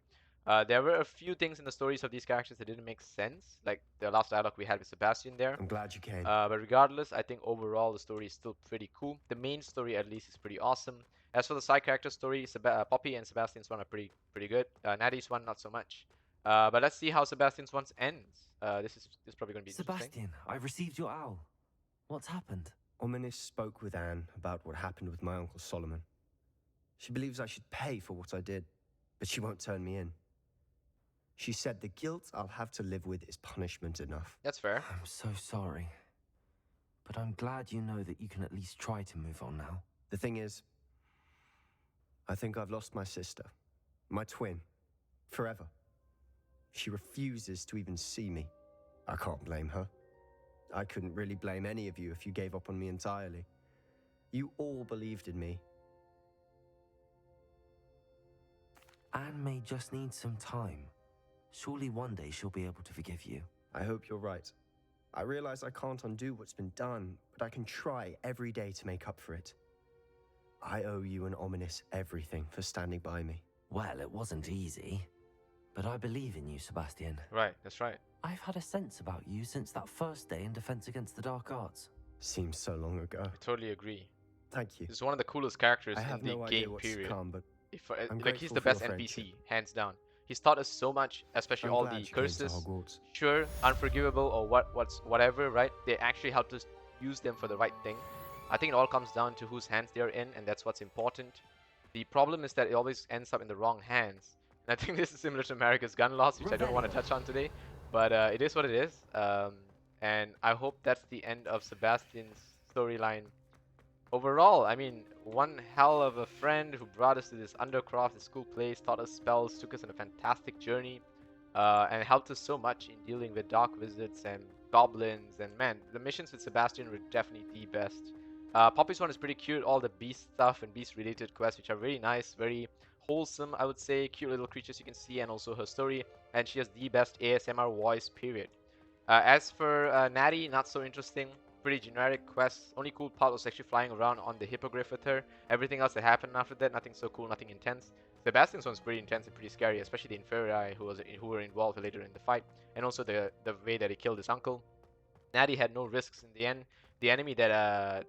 There were a few things in the stories of these characters that didn't make sense, like the last dialogue we had with Sebastian there. I'm glad you came. But regardless, I think overall the story is still pretty cool. The main story, at least, is pretty awesome. As for the side character story, Poppy and Sebastian's one are pretty good. Natty's one, not so much. But let's see how Sebastian's one ends. This is probably going to be interesting. Sebastian, I received your owl. What's happened? Ominis spoke with Anne about what happened with my Uncle Solomon. She believes I should pay for what I did, but she won't turn me in. She said the guilt I'll have to live with is punishment enough. That's fair. I'm so sorry. But I'm glad you know that you can at least try to move on now. The thing is, I think I've lost my sister, my twin, forever. She refuses to even see me. I can't blame her. I couldn't really blame any of you if you gave up on me entirely. You all believed in me. Anne may just need some time. Surely one day she'll be able to forgive you. I hope you're right. I realize I can't undo what's been done, but I can try every day to make up for it. I owe you and Ominis everything for standing by me. Well, it wasn't easy. But I believe in you, Sebastian. Right, that's right. I've had a sense about you since that first day in Defense Against the Dark Arts. Seems so long ago. I totally agree. Thank you. He's one of the coolest characters I have in the no idea game, what's period. to come, but Like, he's grateful the for your best NPC, friendship. hands down. He's taught us so much, especially I'm all glad the you came to curses. Hogwarts. Sure, unforgivable or whatever, right? They actually helped us use them for the right thing. I think it all comes down to whose hands they're in, and that's what's important. The problem is that it always ends up in the wrong hands. And I think this is similar to America's gun laws, which I don't want to touch on today, but it is what it is. And I hope that's the end of Sebastian's storyline. Overall, I mean, one hell of a friend who brought us to this Undercroft, this cool place, taught us spells, took us on a fantastic journey, and helped us so much in dealing with dark wizards and goblins. And man, the missions with Sebastian were definitely the best. Poppy's one is pretty cute, all the beast stuff and beast related quests, which are very nice, very wholesome, I would say, cute little creatures you can see, and also her story, and she has the best ASMR voice, period. As for Natty, not so interesting. Pretty generic quests. Only cool part was actually flying around on the hippogriff with her. Everything else that happened after that, nothing so cool, nothing intense. Sebastian's one's pretty intense and pretty scary, especially the Inferii who were involved later in the fight, and also the way that he killed his uncle. Natty had no risks in the end. The enemy that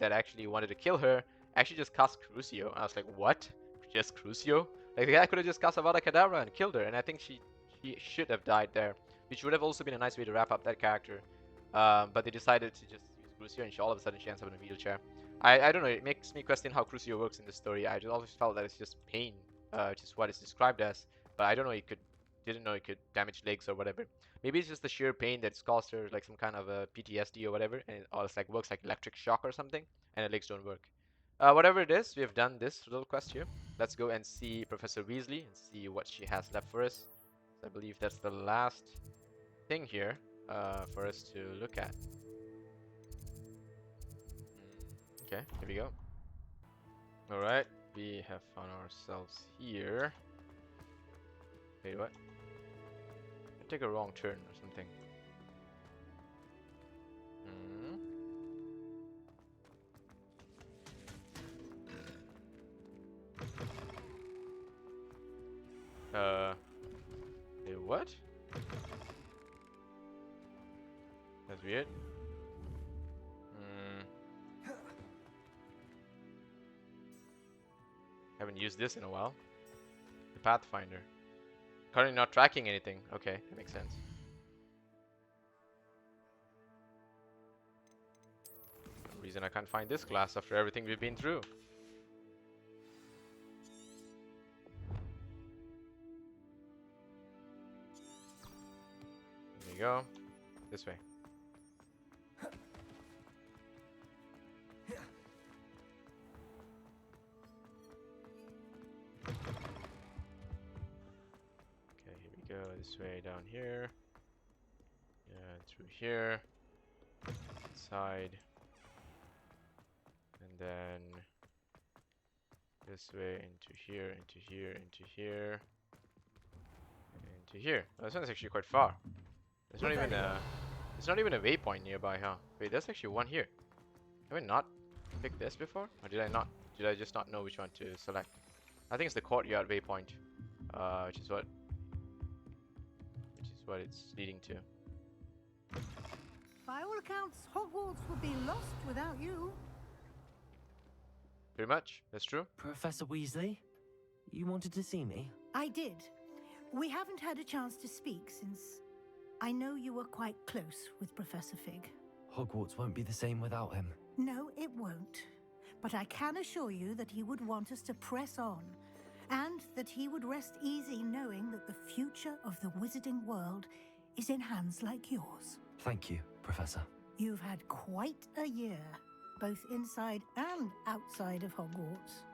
actually wanted to kill her actually just cast Crucio. I was like, what? Just Crucio? Like the guy could have just cast Avada Kedavra and killed her, and I think she should have died there, which would have also been a nice way to wrap up that character. But they decided to just Crucio, and all of a sudden she ends up in a wheelchair. I don't know, it makes me question how Crucio works in this story. I just always felt that it's just pain, which is what it's described as. But I don't know, didn't know it could damage legs or whatever. Maybe it's just the sheer pain that's caused her like some kind of a PTSD or whatever, and it all like works like electric shock or something, and her legs don't work. Whatever it is, we have done this little quest here. Let's go and see Professor Weasley and see what she has left for us. I believe that's the last thing here for us to look at. Okay, here we go. Alright, we have found ourselves here. Wait, what? I take a wrong turn or something. Wait, what? That's weird. Haven't used this in a while. The Pathfinder. Currently not tracking anything. Okay, that makes sense. No reason I can't find this class after everything we've been through. There you go. This way. Go this way down here. Yeah, through here. Inside. And then this way into here, into here, into here. Into here. Oh, this one's actually quite far. There's not even a waypoint nearby, huh? Wait, there's actually one here. Have I not picked this before? Or did I not? Did I just not know which one to select? I think it's the courtyard waypoint. Which is what it's leading to. By all accounts, Hogwarts would be lost without you. Pretty much, that's true. Professor Weasley, you wanted to see me? I did. We haven't had a chance to speak since I know you were quite close with Professor Fig. Hogwarts won't be the same without him. No, it won't. But I can assure you that he would want us to press on. And that he would rest easy knowing that the future of the wizarding world is in hands like yours. Thank you, Professor. You've had quite a year, both inside and outside of Hogwarts.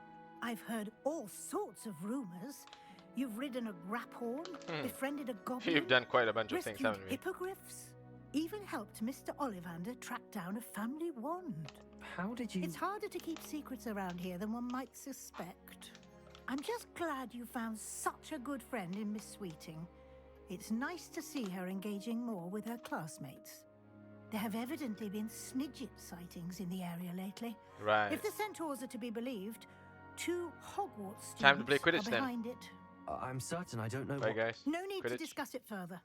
I've heard all sorts of rumors. You've ridden a graphorn, befriended a goblin, You've done quite a bunch of things, rescued haven't we? hippogriffs, even helped Mr. Ollivander track down a family wand. How did you... It's harder to keep secrets around here than one might suspect. I'm just glad you found such a good friend in Miss Sweeting. It's nice to see her engaging more with her classmates. There have evidently been Snidget sightings in the area lately. Right. If the centaurs are to be believed, 2 Hogwarts students Time to play Quidditch are then. behind it. I'm certain I don't know Bye, what... guys. No need to Quidditch. discuss it further.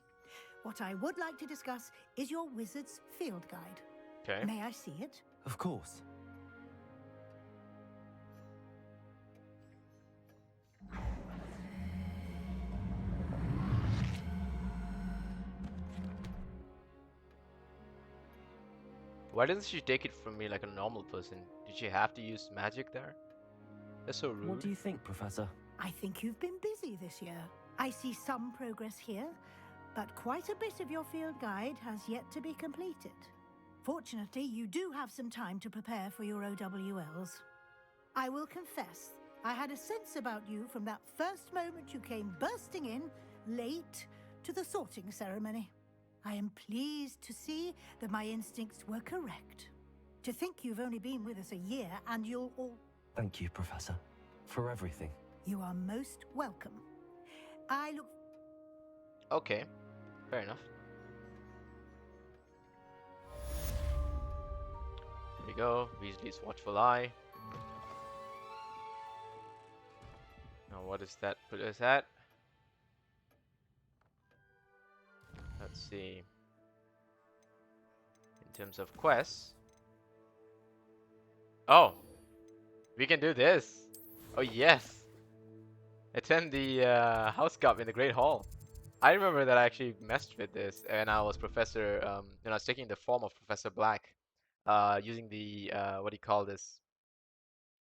What I would like to discuss is your wizard's field guide. Okay. May I see it? Of course. Why doesn't she take it from me like a normal person? Did she have to use magic there? That's so rude. What do you think, Professor? I think you've been busy this year. I see some progress here, but quite a bit of your field guide has yet to be completed. Fortunately, you do have some time to prepare for your OWLs. I will confess, I had a sense about you from that first moment you came bursting in, late, to the sorting ceremony. I am pleased to see that my instincts were correct. To think you've only been with us a year and you'll all... Thank you, Professor, for everything. You are most welcome. I look... Okay, fair enough. There we go, Weasley's watchful eye. Now what does that put us at? Let's see. In terms of quests. Oh! We can do this! Oh yes! Attend the house cup in the Great Hall. I remember that I actually messed with this and I was Professor, I was taking the form of Professor Black. Using the, what do you call this?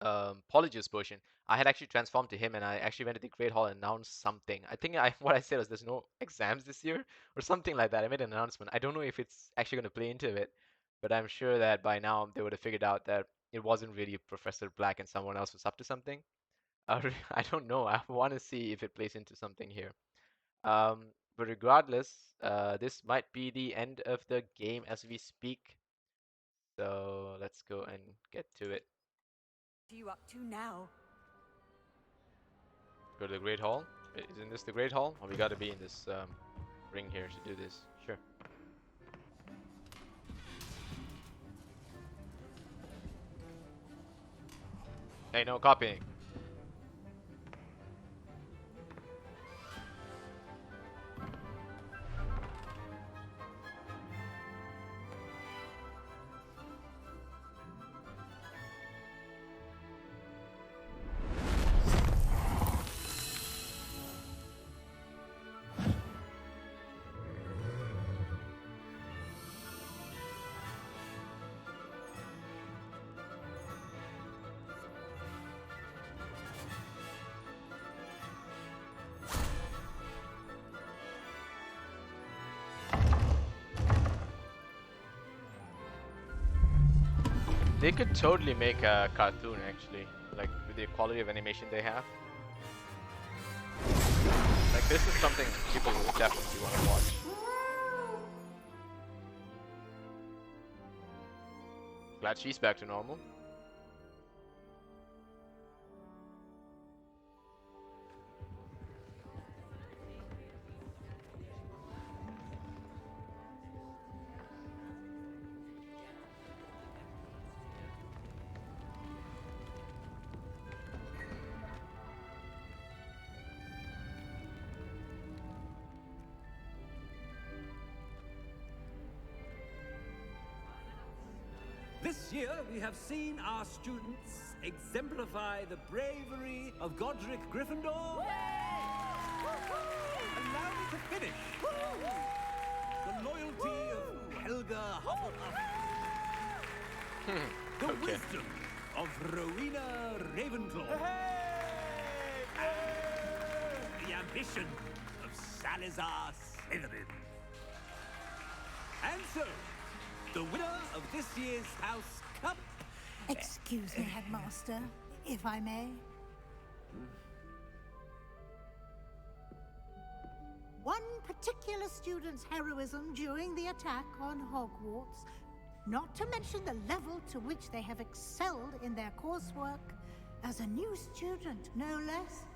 Polyjuice potion. I had actually transformed to him and I actually went to the Great Hall and announced something. I think what I said was there's no exams this year or something like that. I made an announcement. I don't know if it's actually going to play into it, but I'm sure that by now they would have figured out that it wasn't really Professor Black and someone else was up to something. I don't know. I want to see if it plays into something here. But regardless, this might be the end of the game as we speak. So let's go and get to it. What are you up to now? Go to the Great Hall. Isn't this the Great Hall? Or we gotta be in this ring here to do this. Sure. Hey, no copying. They could totally make a cartoon actually, like with the quality of animation they have. Like this is something people will definitely want to watch. Glad she's back to normal. This year, we have seen our students exemplify the bravery of Godric Gryffindor. Allow me to finish. The loyalty of Helga Hufflepuff. The wisdom of Rowena Ravenclaw. The ambition of Salazar Slytherin. And so, the winner of this year's House Cup. Excuse me, Headmaster, if I may. One particular student's heroism during the attack on Hogwarts, not to mention the level to which they have excelled in their coursework, as a new student, no less.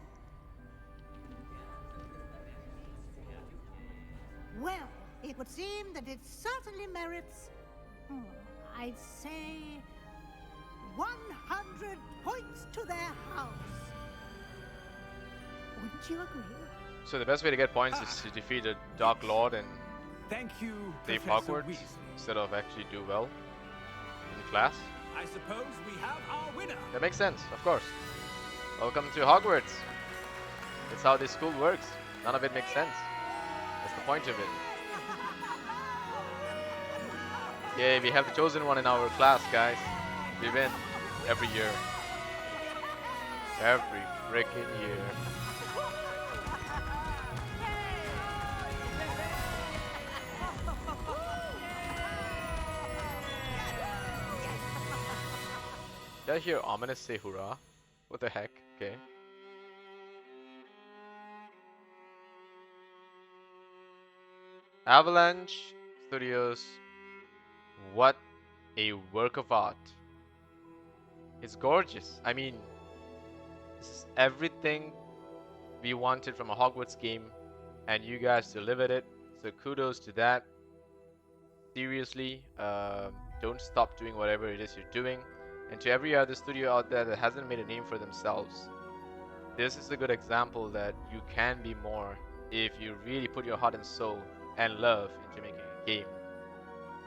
Well, it would seem that it certainly merits, I'd say, 100 points to their house. Wouldn't you agree? So the best way to get points is to defeat a Dark Lord and Thank you, save Professor Hogwarts Weasley. instead of actually do well in class. I suppose we have our winner. That makes sense, of course. Welcome to Hogwarts. That's how this school works. None of it makes sense. That's the point of it. Yay, we have the chosen one in our class, guys. We win every year. Every freaking year. Did I hear Ominous say hurrah? What the heck? Okay. Avalanche Studios. What a work of art. It's gorgeous. I mean, this is everything we wanted from a Hogwarts game, and you guys delivered it. So kudos to that. Seriously, don't stop doing whatever it is you're doing. And to every other studio out there that hasn't made a name for themselves, this is a good example that you can be more if you really put your heart and soul and love into making a game.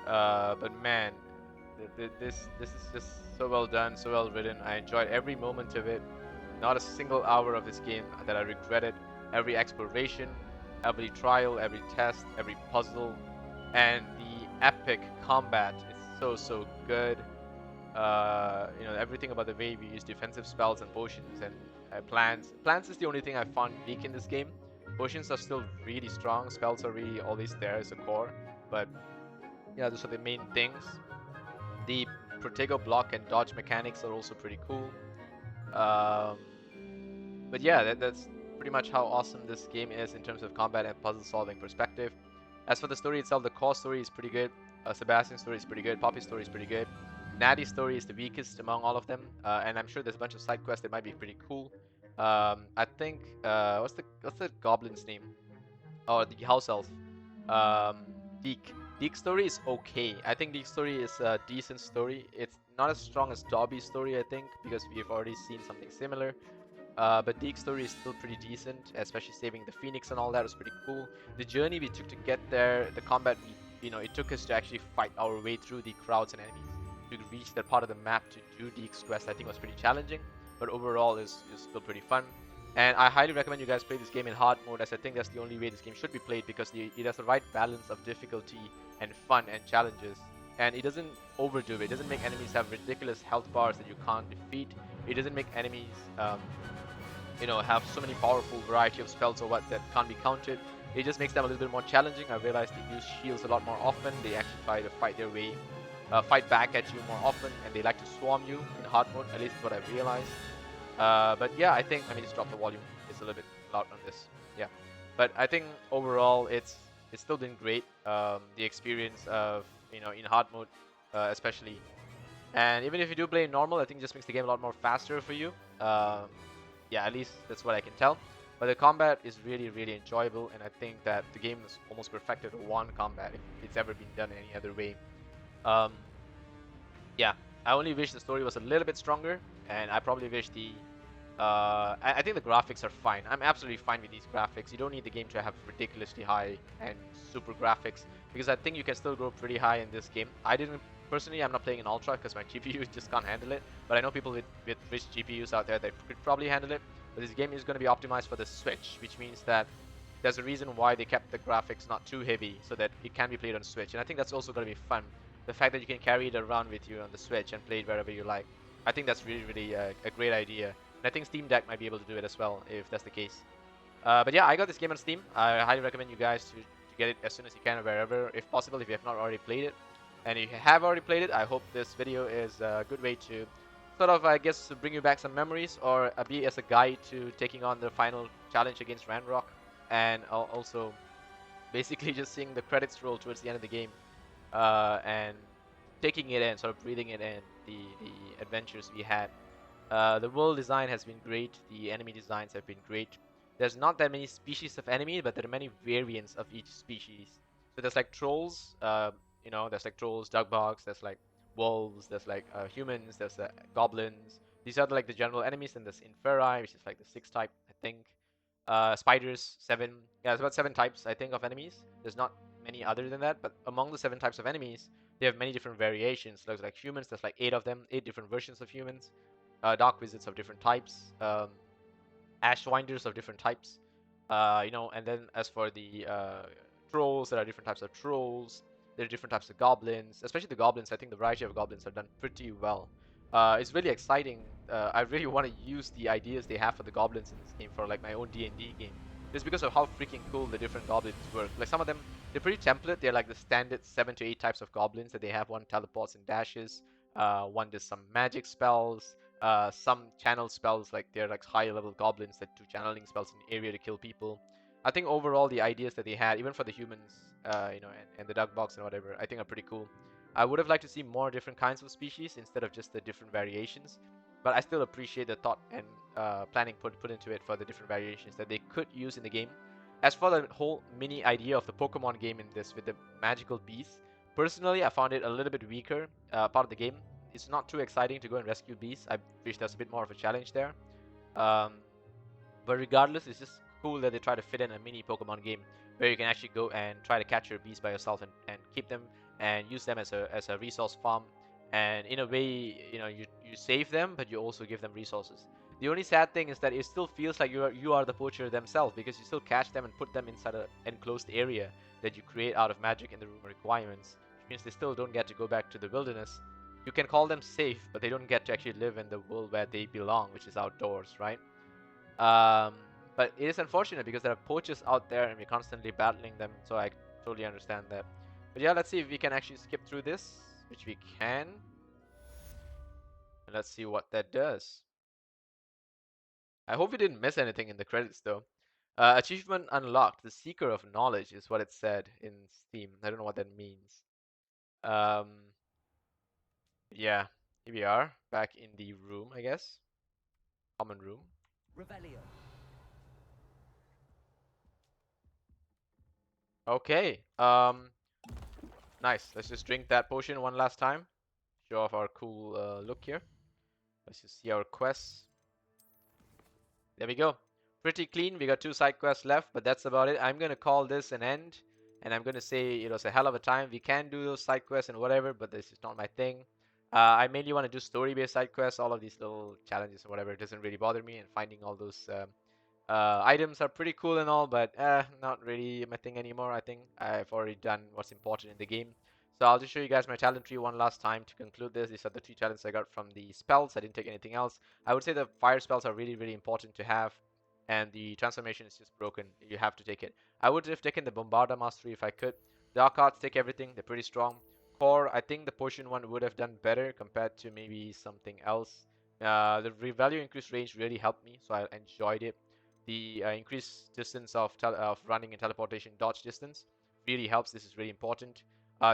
But man, this is just so well done, so well written. I enjoyed every moment of it. Not a single hour of this game that I regretted. Every exploration, every trial, every test, every puzzle, and the epic combat is so good. You know, everything about the way we use defensive spells and potions and plants. Plants is the only thing I found weak in this game. Potions are still really strong. Spells are really always there as a core. But yeah, those are the main things. The Protego block and dodge mechanics are also pretty cool. But yeah, that's pretty much how awesome this game is in terms of combat and puzzle solving perspective. As for the story itself, the core story is pretty good. Sebastian's story is pretty good. Poppy's story is pretty good. Natty's story is the weakest among all of them, and I'm sure there's a bunch of side quests that might be pretty cool. I think what's the goblin's name? Oh, the house elf. Um, Deke. Deke's story is okay. I think Deke's story is a decent story. It's not as strong as Dobby's story, I think, because we've already seen something similar. But Deke's story is still pretty decent, especially saving the Phoenix and all that was pretty cool. The journey we took to get there, the combat, it took us to actually fight our way through the crowds and enemies to reach that part of the map to do Deke's quest. I think was pretty challenging, but overall is still pretty fun. And I highly recommend you guys play this game in hard mode, as I think that's the only way this game should be played, because it has the right balance of difficulty and fun and challenges. And it doesn't overdo it. It doesn't make enemies have ridiculous health bars that you can't defeat. It doesn't make enemies have so many powerful variety of spells or what that can't be counted. It just makes them a little bit more challenging. I realized they use shields a lot more often. They actually try to fight back at you more often, and they like to swarm you in hard mode. At least that's what I've realized. But yeah, I think, let me just drop the volume. It's a little bit loud on this. Yeah, but I think overall it's still been great. The experience of in hard mode, especially, and even if you do play normal, I think it just makes the game a lot more faster for you. Yeah, at least that's what I can tell. But the combat is really, really enjoyable, and I think that the game is almost perfected one combat if it's ever been done any other way. Yeah, I only wish the story was a little bit stronger, and I probably wish I think the graphics are fine. I'm absolutely fine with these graphics. You don't need the game to have ridiculously high and super graphics, because I think you can still go pretty high in this game. Personally, I'm not playing in Ultra because my GPU just can't handle it, but I know people with rich GPUs out there that could probably handle it. But this game is going to be optimized for the Switch, which means that there's a reason why they kept the graphics not too heavy, so that it can be played on Switch. And I think that's also going to be fun. The fact that you can carry it around with you on the Switch and play it wherever you like. I think that's really, really a great idea. And I think Steam Deck might be able to do it as well, if that's the case. But yeah, I got this game on Steam. I highly recommend you guys to get it as soon as you can, wherever, if possible, if you have not already played it. And if you have already played it, I hope this video is a good way to sort of, I guess, to bring you back some memories, or be as a guide to taking on the final challenge against Ranrok. And also, basically just seeing the credits roll towards the end of the game. And taking it in, sort of breathing it in, the adventures we had. The world design has been great. The enemy designs have been great. There's not that many species of enemy, but there are many variants of each species. So there's like trolls, there's like trolls, dugbugs, there's like wolves, there's like humans, there's goblins. These are like the general enemies, and there's Inferi, which is like the 6th type, I think. Spiders, 7. Yeah, there's about 7 types, I think, of enemies. There's not many other than that, but among the 7 types of enemies, they have many different variations. There's like humans, there's like 8 of them, 8 different versions of humans. Dark wizards of different types. Ashwinders of different types. And then as for the trolls, there are different types of trolls. There are different types of goblins. Especially the goblins, I think the variety of goblins are done pretty well. It's really exciting. I really want to use the ideas they have for the goblins in this game for like my own D&D game. Just because of how freaking cool the different goblins work. Like some of them, they're pretty template. They're like the standard 7 to 8 types of goblins that they have. One teleports and dashes. One does some magic spells. Some channel spells, like they're like high level goblins that do channeling spells in the area to kill people. I think overall the ideas that they had, even for the humans, and the dugbugs and whatever, I think are pretty cool. I would have liked to see more different kinds of species instead of just the different variations, but I still appreciate the thought and planning put into it for the different variations that they could use in the game. As for the whole mini idea of the Pokemon game in this with the magical beasts, personally I found it a little bit weaker part of the game. It's not too exciting to go and rescue beasts. I wish there's a bit more of a challenge there. But regardless, it's just cool that they try to fit in a mini Pokemon game where you can actually go and try to catch your beasts by yourself and keep them and use them as a resource farm. And in a way, you save them, but you also give them resources. The only sad thing is that it still feels like you are the poacher themselves, because you still catch them and put them inside an enclosed area that you create out of magic in the room requirements, which means they still don't get to go back to the wilderness. You can call them safe, but they don't get to actually live in the world where they belong, which is outdoors, right? But it is unfortunate because there are poachers out there and we're constantly battling them, so I totally understand that. But yeah, let's see if we can actually skip through this, which we can. And let's see what that does. I hope we didn't miss anything in the credits though. Achievement unlocked. The Seeker of Knowledge is what it said in Steam. I don't know what that means. Um, yeah, here we are, back in the room, I guess. Common room. Revelio. Okay. Nice. Let's just drink that potion one last time. Show off our cool look here. Let's just see our quests. There we go. Pretty clean. We got 2 side quests left, but that's about it. I'm gonna call this an end, and I'm gonna say it was a hell of a time. We can do those side quests and whatever, but this is not my thing. I mainly want to do story-based side quests. All of these little challenges and whatever, it doesn't really bother me. And finding all those items are pretty cool and all, but not really my thing anymore. I think I've already done what's important in the game. So I'll just show you guys my talent tree one last time to conclude this. These are the 3 talents I got from the spells. I didn't take anything else. I would say the fire spells are really, really important to have, and the transformation is just broken. You have to take it. I would have taken the Bombarda Mastery if I could. Dark Arts, take everything. They're pretty strong. Core, I think the potion one would have done better compared to maybe something else. The value increased range really helped me, so I enjoyed it. The increased distance of running and teleportation dodge distance really helps. This is really important.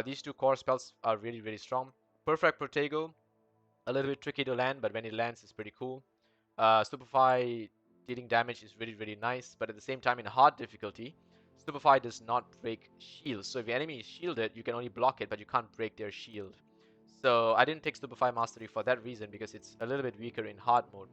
These 2 core spells are really, really strong. Perfect Protego, a little bit tricky to land, but when it lands, it's pretty cool. Stupefy dealing damage is really, really nice, but at the same time, in hard difficulty, Stupefy does not break shields. So if your enemy is shielded, you can only block it, but you can't break their shield. So I didn't take Stupefy Mastery for that reason, because it's a little bit weaker in hard mode.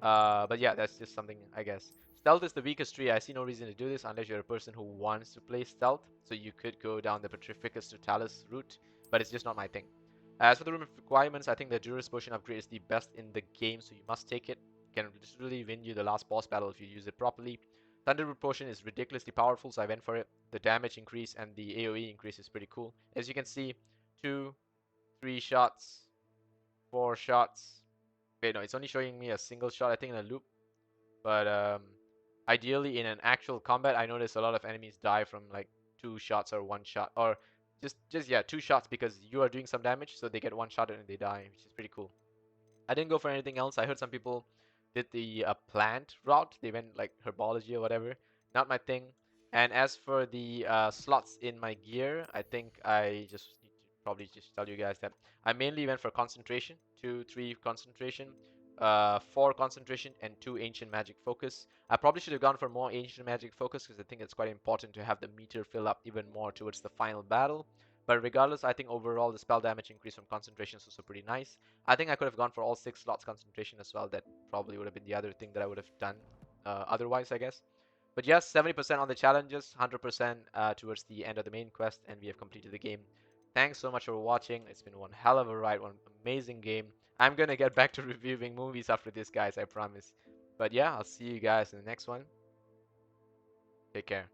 But yeah, that's just something, I guess. Stealth is the weakest tree. I see no reason to do this unless you're a person who wants to play stealth. So you could go down the Petrificus Totalis route, but it's just not my thing. As for the room of requirements, I think the Juris Potion upgrade is the best in the game, so you must take it. It can literally win you the last boss battle if you use it properly. Thunderroot Potion is ridiculously powerful, so I went for it. The damage increase and the AoE increase is pretty cool. As you can see, 2, 3 shots, 4 shots. Wait, no, it's only showing me a single shot, I think, in a loop. But ideally, in an actual combat, I notice a lot of enemies die from like 2 shots or 1 shot, or just yeah, 2 shots because you are doing some damage, so they get 1 shot and they die, which is pretty cool. I didn't go for anything else. I heard some people did the plant route. They went like herbology or whatever. Not my thing. And as for the slots in my gear, I think I just need to probably just tell you guys that I mainly went for concentration, 2, 3 concentration, 4 concentration, and 2 ancient magic focus. I probably should have gone for more ancient magic focus because I think it's quite important to have the meter fill up even more towards the final battle. But regardless, I think overall the spell damage increase from concentration is also pretty nice. I think I could have gone for all 6 slots concentration as well. That probably would have been the other thing that I would have done otherwise, I guess. But yes, 70% on the challenges, 100% towards the end of the main quest, and we have completed the game. Thanks so much for watching. It's been one hell of a ride, one amazing game. I'm gonna get back to reviewing movies after this, guys, I promise. But yeah, I'll see you guys in the next one. Take care.